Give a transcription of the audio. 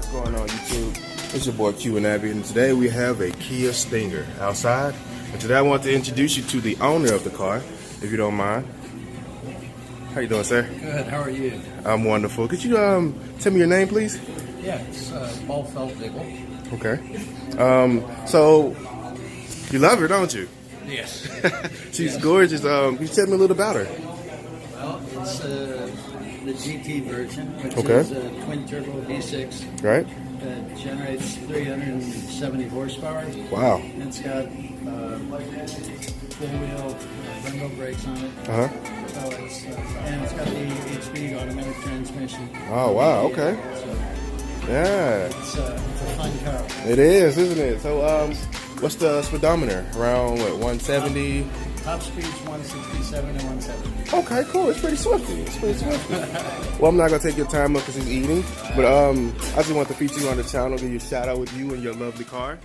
What's going on, YouTube? It's your boy Q and Abby, and today we have a Kia Stinger outside. And today I want to introduce you to the owner of the car, if you don't mind. How you doing, sir? Good. How are you? I'm wonderful. Could you tell me your name, please? Yeah, it's Paul Feldvigel. Okay. So you love her, don't you? Yes. She's gorgeous. Can you tell me a little about her? Well, it's the GT version, which Okay. is a twin turbo V6 Right? that generates 370 horsepower. Wow. It's got full wheel Brembo brakes on it. Uh huh. So and it's got the 8-speed automatic transmission. Oh wow. Okay. So Yeah. it's a fun car. It is, isn't it? So what's the speedometer? Around what, 170? Top speed's 167 and 170. Okay, cool. It's pretty swifty. It's pretty swifty. Well, I'm not gonna take your time up because he's eating, but I just want to feature you on the channel, give you a shout out with you and your lovely car.